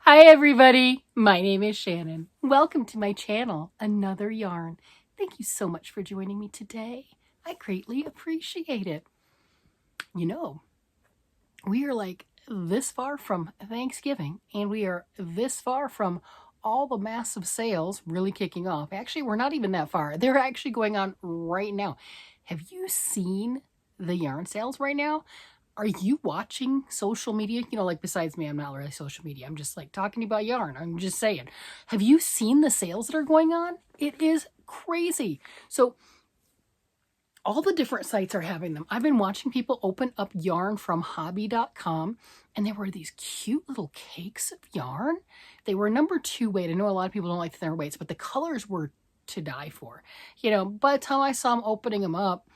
Hi everybody, my name is Shannon. Welcome to my channel, Another Yarn. Thank you so much for joining me today. I greatly appreciate it. You know, we are like this far from Thanksgiving and we are this far from all the massive sales really kicking off. Actually, we're not even that far. They're actually going on right now. Have you seen the yarn sales right now? Are you watching social media? You know, like besides me, I'm not really social media. I'm just like talking about yarn. I'm just saying. Have you seen the sales that are going on? It is crazy. So all the different sites are having them. I've been watching people open up yarn from hobby.com, and there were these cute little cakes of yarn. They were number 2 weight. I know a lot of people don't like thinner weights, but the colors were to die for. You know, by the time I saw them opening them up,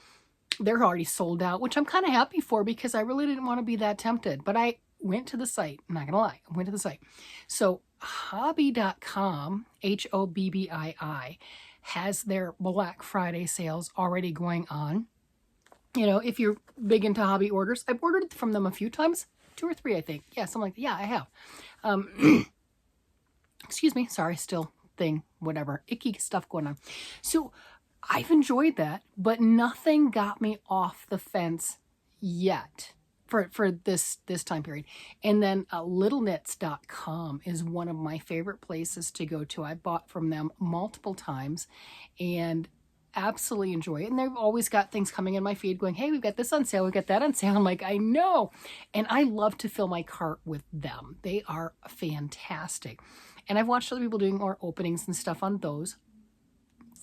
they're already sold out, which I'm kind of happy for because I really didn't want to be that tempted. But I went to the site. I'm not going to lie. I went to the site. So hobby.com, HOBBII, has their Black Friday sales already going on. You know, if you're big into hobby orders, I've ordered from them a few times. 2 or 3, I think. Yeah, something like that. Yeah, I have. Excuse me. Sorry, still thing, whatever. Icky stuff going on. So I've enjoyed that, but nothing got me off the fence yet for this time period. And then littleknits.com is one of my favorite places to go to. I bought from them multiple times and absolutely enjoy it. And they've always got things coming in my feed going, hey, we've got this on sale, we've got that on sale. I'm like, I know. And I love to fill my cart with them. They are fantastic. And I've watched other people doing more openings and stuff on those.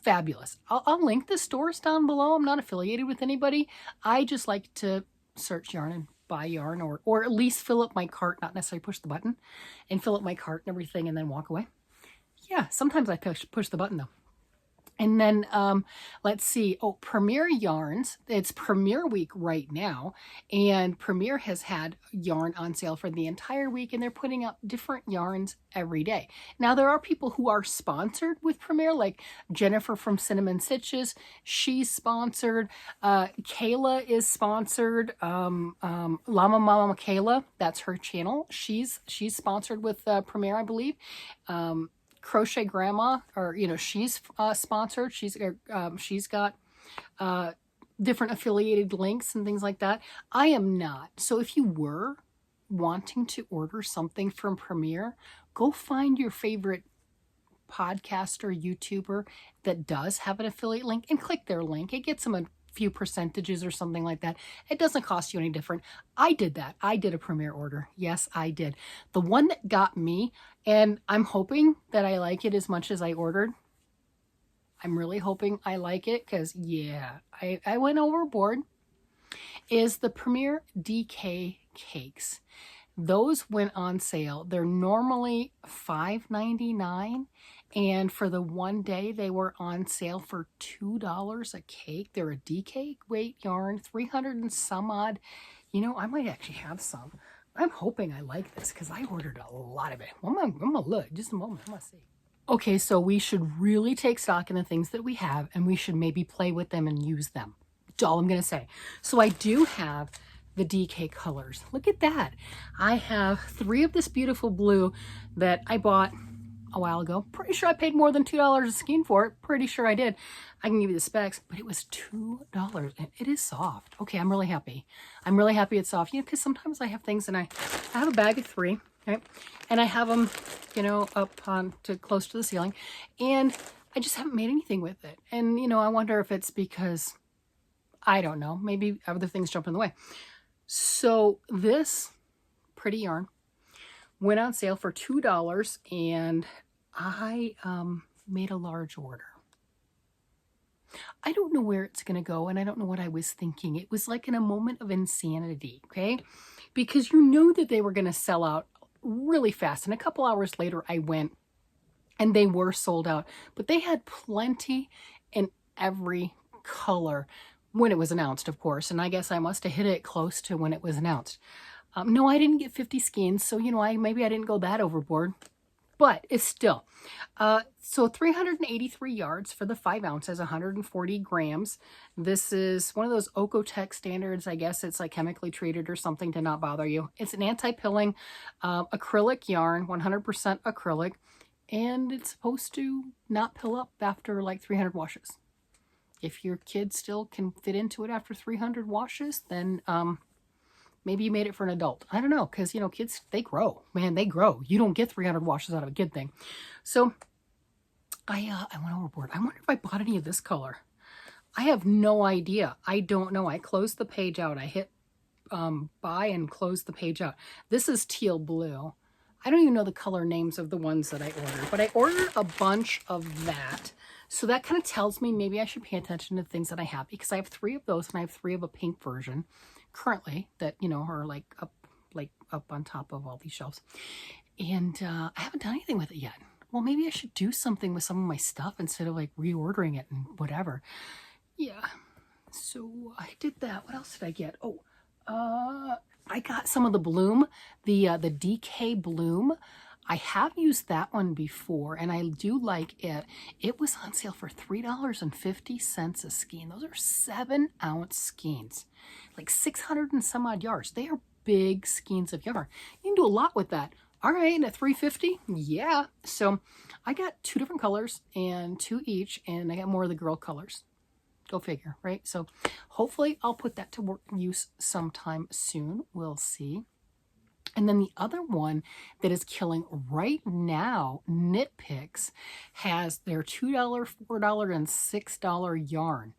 Fabulous. I'll link the stores down below. I'm not affiliated with anybody. I just like to search yarn and buy yarn or at least fill up my cart, not necessarily push the button, and fill up my cart and everything and then walk away. Yeah, sometimes I push the button though. And then, let's see. Oh, Premier Yarns. It's Premier Week right now. And Premier has had yarn on sale for the entire week. And they're putting up different yarns every day. Now, there are people who are sponsored with Premier, like Jennifer from Cinnamon Stitches. She's sponsored. Kayla is sponsored. Llama Mama Kayla. That's her channel. She's sponsored with Premier, I believe. Crochet Grandma, or she's sponsored. She's got different affiliated links and things like that. I am not. So if you were wanting to order something from Premier, go find your favorite podcaster, YouTuber that does have an affiliate link and click their link. It gets them a few percentages or something like that. It doesn't cost you any different. I did that. I did a Premier order. Yes, I did. The one that got me, and I'm hoping that I like it as much as I ordered. I'm really hoping I like it because, yeah, I went overboard, is the Premier DK cakes. Those went on sale. They're normally $5.99, and for the one day they were on sale for $2 a cake. They're a DK weight yarn, 300 and some odd. I might actually have some. I'm hoping I like this because I ordered a lot of it. I'm gonna look just a moment. I'm gonna see. Okay, so we should really take stock in the things that we have, and we should maybe play with them and use them. That's all I'm gonna say. So I do have the DK colors. Look at that. I have 3 of this beautiful blue that I bought a while ago. Pretty sure I paid more than $2 a skein for it. Pretty sure I did. I can give you the specs, but it was $2 and it is soft. Okay, I'm really happy. I'm really happy it's soft. Because sometimes I have things and I have a bag of 3, right? And I have them, up on to close to the ceiling, and I just haven't made anything with it. And, I wonder if it's because, I don't know, maybe other things jump in the way. So this pretty yarn went on sale for $2, and I made a large order. I don't know where it's going to go, and I don't know what I was thinking. It was like in a moment of insanity, okay? Because you knew that they were going to sell out really fast, and a couple hours later I went, and they were sold out. But they had plenty in every color when it was announced, of course, and I guess I must have hit it close to when it was announced. No, I didn't get 50 skeins, so maybe I didn't go that overboard. but it's still. So 383 yards for the 5 ounces, 140 grams. This is one of those Ocotec standards. I guess it's like chemically treated or something to not bother you. It's an anti-pilling acrylic yarn, 100% acrylic, and it's supposed to not pill up after like 300 washes. If your kid still can fit into it after 300 washes, then maybe you made it for an adult. I don't know, because, you know, kids, they grow. Man, they grow. You don't get 300 washes out of a kid thing. So I went overboard. I wonder if I bought any of this color. I have no idea. I don't know. I closed the page out. I hit buy and close the page out. This is teal blue. I don't even know the color names of the ones that I ordered, but I ordered a bunch of that. So that kind of tells me maybe I should pay attention to things that I have, because I have 3 of those and I have 3 of a pink version currently that, you know, are like up on top of all these shelves. And I haven't done anything with it yet. Well, maybe I should do something with some of my stuff instead of like reordering it and whatever. Yeah. So I did that. What else did I get? Oh, I got some of the Bloom, the DK Bloom. I have used that one before, and I do like it. It was on sale for $3.50 a skein. Those are 7-ounce skeins, like 600 and some odd yards. They are big skeins of yarn. You can do a lot with that. All right, at $3.50, yeah. So I got 2 different colors and 2 each, and I got more of the girl colors. Go figure, right? So hopefully I'll put that to work use sometime soon. We'll see. And then the other one that is killing right now, Knit Picks, has their $2, $4, and $6 yarn.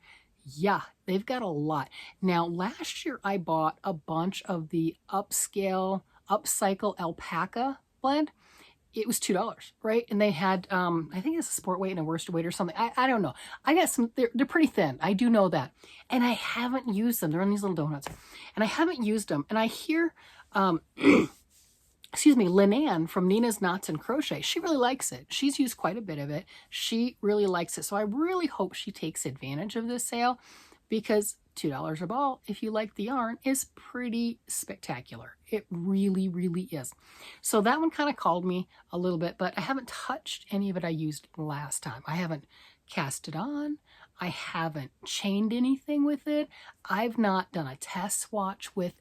Yeah, they've got a lot. Now, last year I bought a bunch of the upcycle alpaca blend. It was $2, right? And they had, I think it's a sport weight and a worsted weight or something. I don't know. I got some, they're pretty thin. I do know that. And I haven't used them. They're in these little donuts. And I haven't used them. And I hear, excuse me, Wounaan from Nina's Knots and Crochet, she really likes it. She's used quite a bit of it. She really likes it. So I really hope she takes advantage of this sale, because $2 a ball, if you like the yarn, is pretty spectacular. It really, really is. So that one kind of called me a little bit, but I haven't touched any of it I used last time. I haven't cast it on. I haven't chained anything with it. I've not done a test swatch with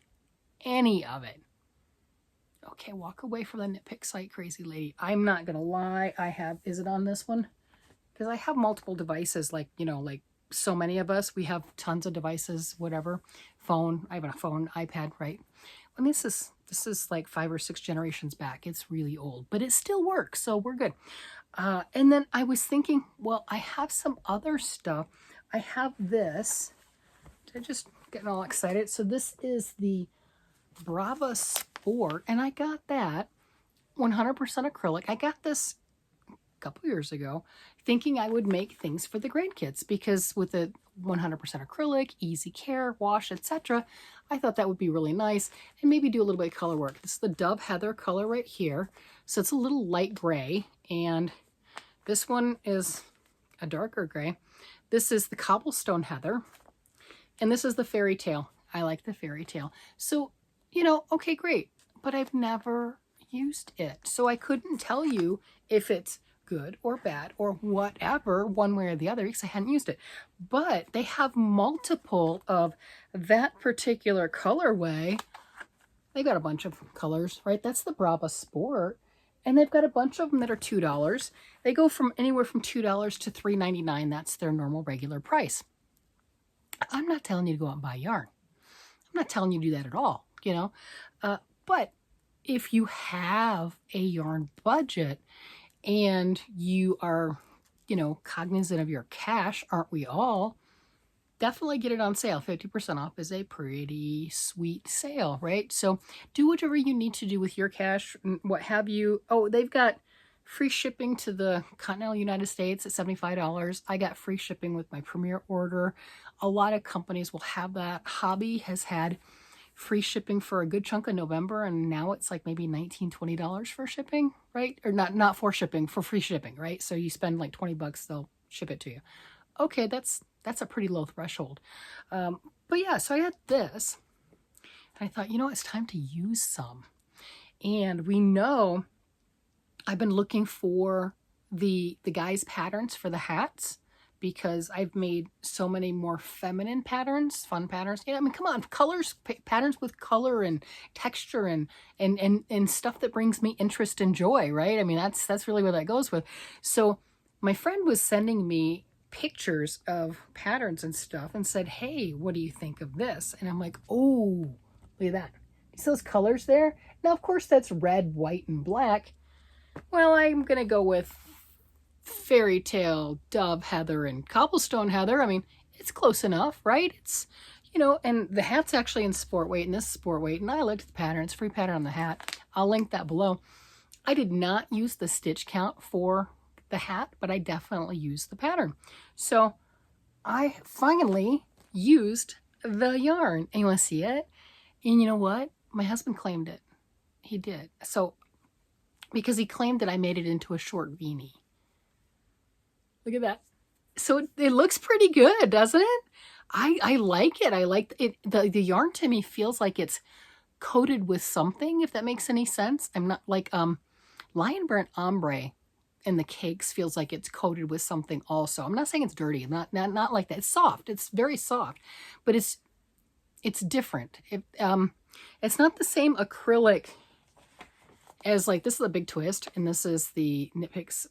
any of it. Okay, walk away from the Knit Pick site, crazy lady. I'm not going to lie. I have, is it on this one? Because I have multiple devices, like, you know, like so many of us. We have tons of devices, whatever. Phone, I have a phone, iPad, right? I mean, this is like 5 or 6 generations back. It's really old, but it still works, so we're good. And then I was thinking, well, I have some other stuff. I have this. I'm just getting all excited. So this is the Brava Sport, and I got that 100% acrylic. I got this a couple years ago thinking I would make things for the grandkids, because with the 100% acrylic, easy care, wash, etc., I thought that would be really nice, and maybe do a little bit of color work. This is the Dove Heather color right here, so it's a little light gray, and this one is a darker gray. This is the Cobblestone Heather, and this is the Fairy Tale. I like the Fairy Tale. So, you know, okay, great, but I've never used it, so I couldn't tell you if it's good or bad or whatever, one way or the other, because I hadn't used it. But they have multiple of that particular colorway. They got a bunch of colors, right? That's the Brava Sport, and they've got a bunch of them that are $2. They go from anywhere from $2 to $3.99. That's their normal regular price. I'm not telling you to go out and buy yarn. I'm not telling you to do that at all, you know. But if you have a yarn budget and you are, you know, cognizant of your cash, aren't we all? Definitely get it on sale. 50% off is a pretty sweet sale, right? So do whatever you need to do with your cash, what have you. Oh, they've got free shipping to the continental United States at $75. I got free shipping with my Premier order. A lot of companies will have that. Hobby has had free shipping for a good chunk of November, and now it's like maybe $19, $20 for shipping, right? Or not for shipping, for free shipping, right? So you spend like 20 bucks, they'll ship it to you. Okay, that's a pretty low threshold. But yeah, so I had this, and I thought, you know, it's time to use some. And we know I've been looking for the guys' patterns for the hats because I've made so many more feminine patterns, fun patterns. I mean, come on, colors, patterns with color and texture and stuff that brings me interest and joy, right? I mean, that's really what that goes with. So my friend was sending me pictures of patterns and stuff and said, "Hey, what do you think of this?" And I'm like, "Oh, look at that. You see those colors there?" Now, of course, that's red, white, and black. Well, I'm going to go with fairy tale, dove heather, and cobblestone heather. I mean, it's close enough, right? It's, and the hat's actually in sport weight, and this is sport weight, and I looked at the pattern. It's a free pattern on the hat. I'll link that below. I did not use the stitch count for the hat, but I definitely used the pattern. So I finally used the yarn. And you want to see it? And you know what? My husband claimed it. He did. So, because he claimed that I made it into a short beanie. Look at that. So it looks pretty good, doesn't it? I like it. I like it. The yarn to me feels like it's coated with something, if that makes any sense. I'm not like Lion Burnt Ombre in the cakes feels like it's coated with something also. I'm not saying it's dirty. Not like that. It's soft. It's very soft, but it's different. It's not the same acrylic as like, this is a big twist, and this is the Knit Picks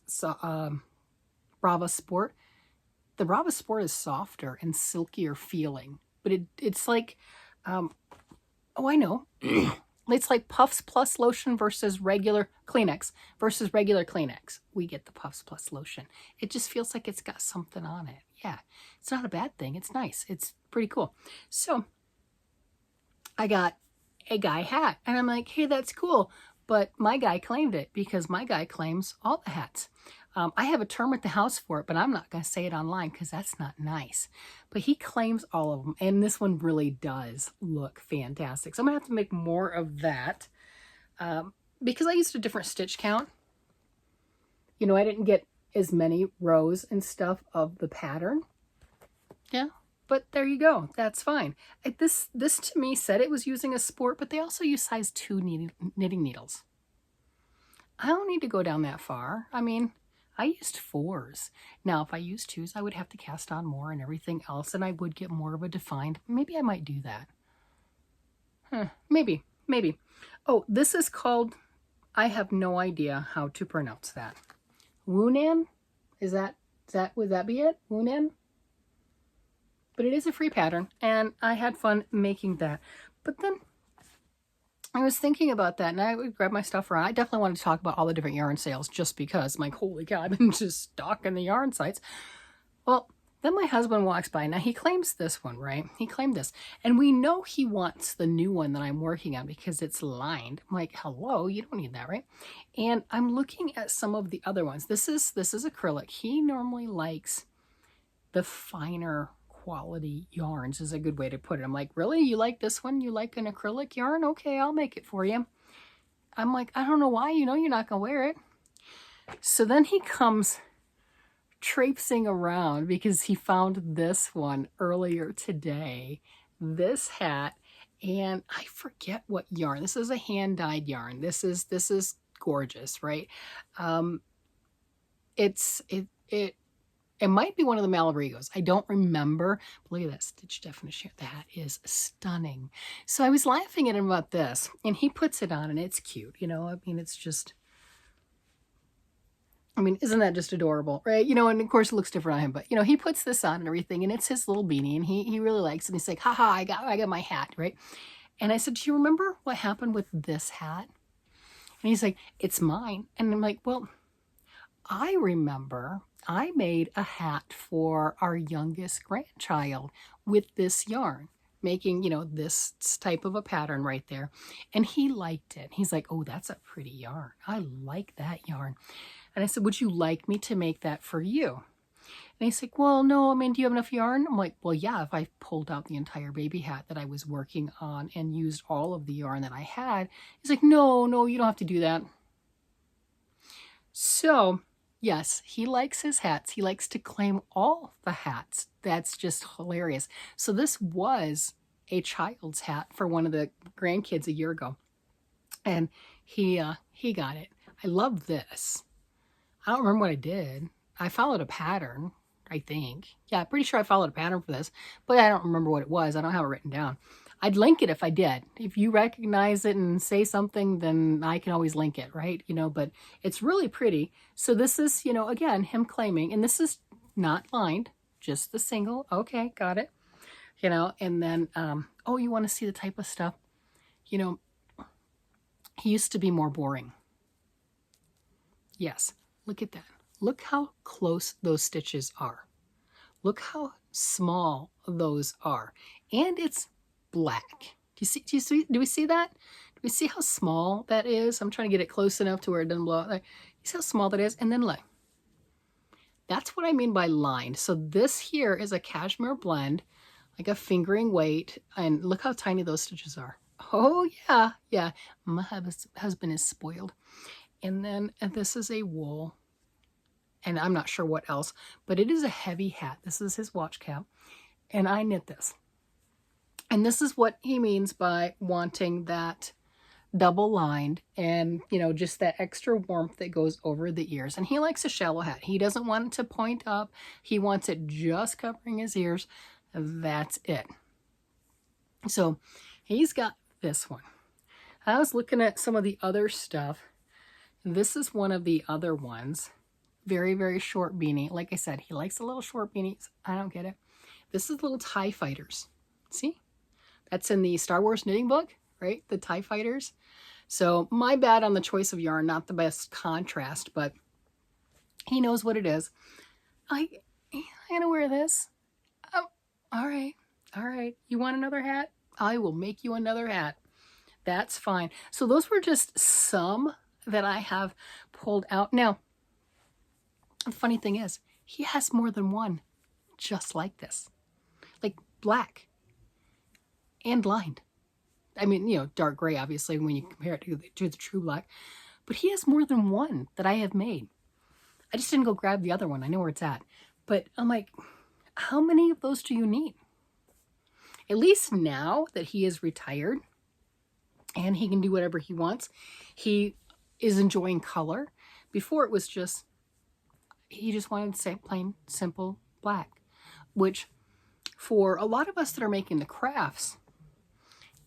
Brava Sport. The Brava Sport is softer and silkier feeling, but it's like, oh, I know. It's like Puffs Plus lotion versus regular Kleenex versus regular Kleenex. We get the Puffs Plus lotion. It just feels like it's got something on it. Yeah, it's not a bad thing. It's nice. It's pretty cool. So I got a guy hat, and I'm like, hey, that's cool. But my guy claimed it because my guy claims all the hats. I have a term at the house for it, but I'm not going to say it online because that's not nice. But he claims all of them, and this one really does look fantastic. So I'm going to have to make more of that because I used a different stitch count. I didn't get as many rows and stuff of the pattern. Yeah, but there you go. That's fine. This to me said it was using a sport, but they also use size 2 knitting needles. I don't need to go down that far. I mean, I used 4s. Now, if I used 2s, I would have to cast on more and everything else, and I would get more of a defined. Maybe I might do that. Maybe. Oh, this is called, I have no idea how to pronounce that. Wounaan? Would that be it? Wounaan? But it is a free pattern, and I had fun making that. But then I was thinking about that, and I would grab my stuff around. I definitely wanted to talk about all the different yarn sales just because, I'm like, holy cow, I've been just stalking the yarn sites. Well, then my husband walks by. Now, he claims this one, right? He claimed this. And we know he wants the new one that I'm working on because it's lined. I'm like, hello, you don't need that, right? And I'm looking at some of the other ones. This is acrylic. He normally likes the finer quality yarns is a good way to put it. I'm like, really? You like this one? You like an acrylic yarn? Okay, I'll make it for you. I'm like, I don't know why. You're not going to wear it. So then he comes traipsing around because he found this one earlier today, this hat, and I forget what yarn. This is a hand-dyed yarn. This is gorgeous, right? It might be one of the Malabrigos. I don't remember. But look at that stitch definition. That is stunning. So I was laughing at him about this, and he puts it on, and it's cute. I mean, it's just, isn't that just adorable, right? And of course it looks different on him, but he puts this on and everything, and it's his little beanie, and he really likes it. And he's like, haha, I got my hat, right? And I said, do you remember what happened with this hat? And he's like, it's mine. And I'm like, well, I remember I made a hat for our youngest grandchild with this yarn, making, this type of a pattern right there. And he liked it. He's like, oh, that's a pretty yarn. I like that yarn. And I said, would you like me to make that for you? And he's like, well, no, do you have enough yarn? I'm like, well, yeah, if I pulled out the entire baby hat that I was working on and used all of the yarn that I had. He's like, no, you don't have to do that. So yes, he likes his hats. He likes to claim all the hats. That's just hilarious. So this was a child's hat for one of the grandkids a year ago. And he got it. I love this. I don't remember what I did. I followed a pattern, I think. Yeah, pretty sure I followed a pattern for this, but I don't remember what it was. I don't have it written down. I'd link it if I did. If you recognize it and say something, then I can always link it, right? But it's really pretty. So this is, again, him claiming, and this is not lined, just the single. Okay, got it. And then, oh, you want to see the type of stuff? He used to be more boring. Yes, look at that. Look how close those stitches are. Look how small those are. And it's black. Do we see that? Do we see how small that is? I'm trying to get it close enough to where it doesn't blow out. You see how small that is? And then look. That's what I mean by lined. So this here is a cashmere blend, like a fingering weight. And look how tiny those stitches are. Oh, yeah, yeah. My husband is spoiled. And then this is a wool. And I'm not sure what else, but it is a heavy hat. This is his watch cap. And I knit this. And this is what he means by wanting that double lined and, just that extra warmth that goes over the ears. And he likes a shallow hat. He doesn't want it to point up. He wants it just covering his ears. That's it. So he's got this one. I was looking at some of the other stuff. This is one of the other ones. Very, very short beanie. Like I said, he likes the little short beanies. I don't get it. This is little TIE fighters. See? That's in the Star Wars knitting book, right? The TIE fighters. So my bad on the choice of yarn. Not the best contrast, but he knows what it is. I'm going to wear this. Oh, all right. All right. You want another hat? I will make you another hat. That's fine. So those were just some that I have pulled out. Now, the funny thing is, he has more than one just like this. Like black and lined. I mean, dark gray, obviously, when you compare it to the true black. But he has more than one that I have made. I just didn't go grab the other one. I know where it's at. But I'm like, how many of those do you need? At least now that he is retired and he can do whatever he wants, he is enjoying color. Before it was just, he just wanted to say plain, simple black, which for a lot of us that are making the crafts,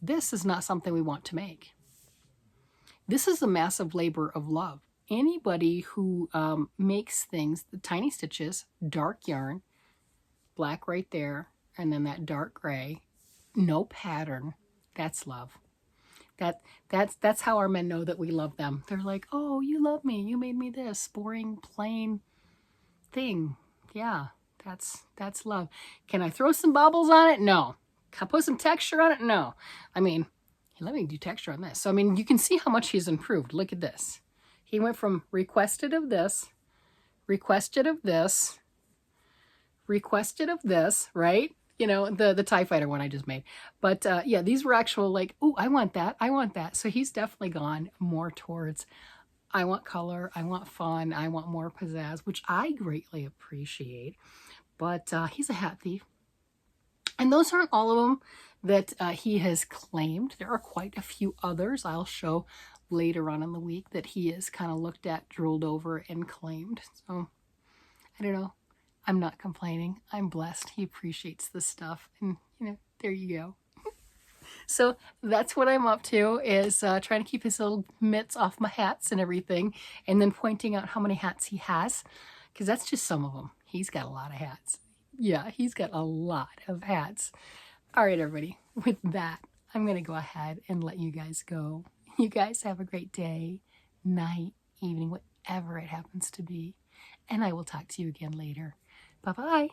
this is not something we want to make. This is a massive labor of love. Anybody who makes things, the tiny stitches, dark yarn, black right there, and then that dark gray, no pattern, that's love. That's how our men know that we love them. They're like, oh, you love me. You made me this boring, plain thing. Yeah, that's love. Can I throw some bubbles on it? No. Can I put some texture on it? No. I mean, let me do texture on this. So, I mean, you can see how much he's improved. Look at this. He went from requested of this, requested of this, requested of this, right? The TIE Fighter one I just made. But yeah, these were actual like, oh, I want that. I want that. So he's definitely gone more towards, I want color, I want fun, I want more pizzazz, which I greatly appreciate. But he's a hat thief. And those aren't all of them that he has claimed. There are quite a few others I'll show later on in the week that he has kind of looked at, drooled over, and claimed. So, I don't know. I'm not complaining. I'm blessed. He appreciates this stuff. And, there you go. So that's what I'm up to, is trying to keep his little mitts off my hats and everything, and then pointing out how many hats he has, because that's just some of them. He's got a lot of hats. Yeah, he's got a lot of hats. All right, everybody. With that, I'm going to go ahead and let you guys go. You guys have a great day, night, evening, whatever it happens to be. And I will talk to you again later. Bye-bye.